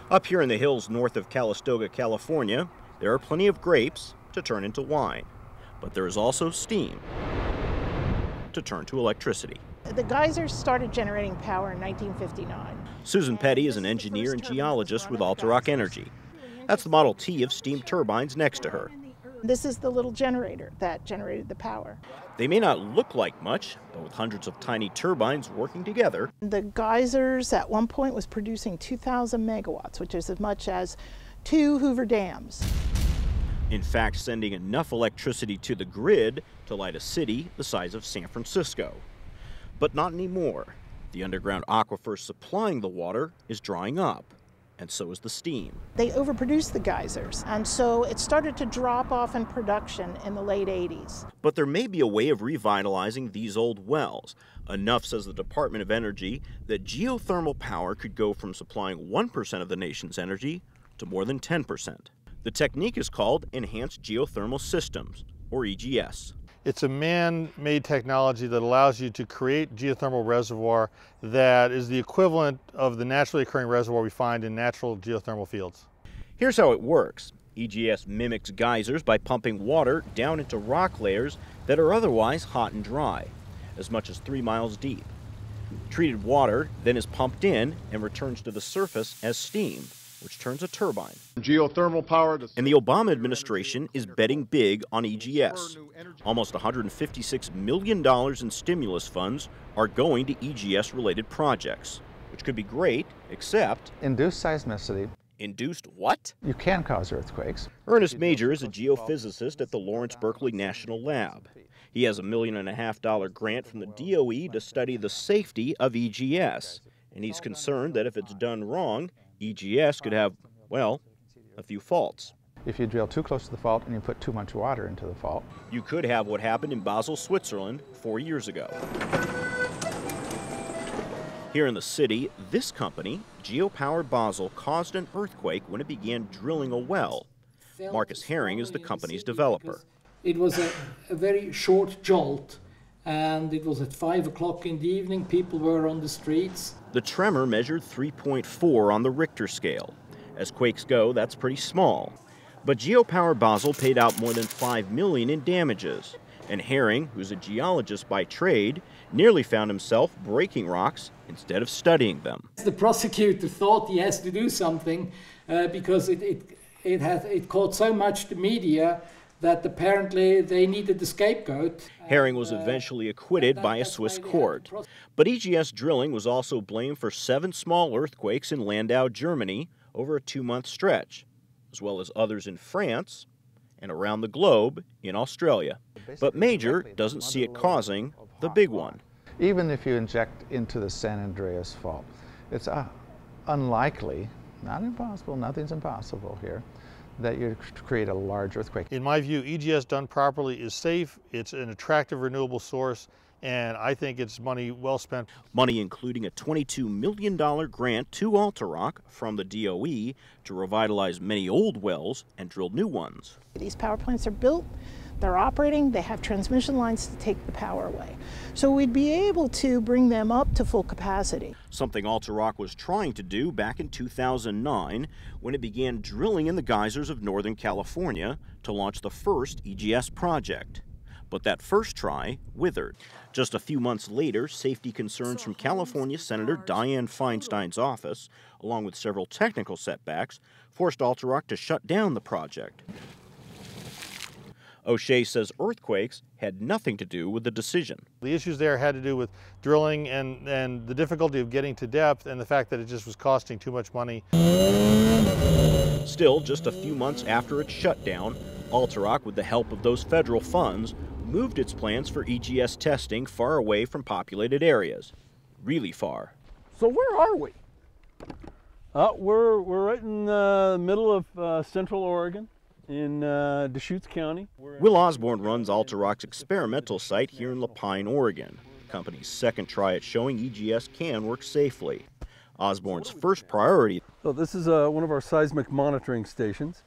Up here in the hills north of Calistoga, California, there are plenty of grapes to turn into wine. But there is also steam to turn to electricity. The geysers started generating power in 1959. Susan Petty is an engineer and geologist with Altarock Energy. That's the Model T of steam turbines next to her. This is the little generator that generated the power. They may not look like much, but with hundreds of tiny turbines working together. The geysers at one point was producing 2,000 megawatts, which is as much as 2 Hoover dams. In fact, sending enough electricity to the grid to light a city the size of San Francisco. But not anymore. The underground aquifer supplying the water is drying up, and so is the steam. They overproduced the geysers, and so it started to drop off in production in the late 80s. But there may be a way of revitalizing these old wells. Enough, says the Department of Energy, that geothermal power could go from supplying 1% of the nation's energy to more than 10%. The technique is called Enhanced Geothermal Systems, or EGS. It's a man-made technology that allows you to create geothermal reservoir that is the equivalent of the naturally occurring reservoir we find in natural geothermal fields. Here's how it works. EGS mimics geysers by pumping water down into rock layers that are otherwise hot and dry, as much as 3 miles deep. Treated water then is pumped in and returns to the surface as steam, which turns a turbine. Geothermal power. And the Obama administration is betting big on EGS. Almost $156 million in stimulus funds are going to EGS-related projects, which could be great, except... Induced seismicity. Induced what? You can cause earthquakes. Ernest Major is a geophysicist at the Lawrence Berkeley National Lab. He has a $1.5 million grant from the DOE to study the safety of EGS, and he's concerned that if it's done wrong, EGS could have, well, a few faults. If you drill too close to the fault and you put too much water into the fault, you could have what happened in Basel, Switzerland 4 years ago. Here in the city, this company, Geopowered Basel, caused an earthquake when it began drilling a well. Marcus Herring is the company's developer. It was a very short jolt, and it was at 5 o'clock in the evening. People were on the streets. The tremor measured 3.4 on the Richter scale. As quakes go, that's pretty small. But Geopowered Basel paid out more than $5 million in damages. And Herring, who's a geologist by trade, nearly found himself breaking rocks instead of studying them. The prosecutor thought he has to do something because it caught so much the media that apparently they needed a scapegoat. Herring was eventually acquitted by a Swiss court. But EGS drilling was also blamed for 7 small earthquakes in Landau, Germany, over a 2-month stretch, as well as others in France and around the globe in Australia. But Major doesn't see it causing the big one. even if you inject into the San Andreas Fault, it's unlikely, not impossible, nothing's impossible here, that you create a large earthquake. In my view, EGS done properly is safe, it's an attractive renewable source, and I think it's money well spent. Money including a $22 million grant to Altarock from the DOE to revitalize many old wells and drill new ones. These power plants are built, they're operating, they have transmission lines to take the power away. So we'd be able to bring them up to full capacity. Something Altarock was trying to do back in 2009 when it began drilling in the geysers of Northern California to launch the first EGS project. But that first try withered. Just a few months later, safety concerns from California Senator Dianne Feinstein's office, along with several technical setbacks, forced Altarock to shut down the project. O'Shea says earthquakes had nothing to do with the decision. The issues there had to do with drilling and the difficulty of getting to depth and the fact that it just was costing too much money. Still, just a few months after its shutdown, Altarock, with the help of those federal funds, moved its plans for EGS testing far away from populated areas. Really far. So where are we? We're right in the middle of Central Oregon, in Deschutes County. Will Osborne runs Altarock's experimental site here in Lapine, Oregon. The company's second try at showing EGS can work safely. Osborne's first priority. So this is one of our seismic monitoring stations.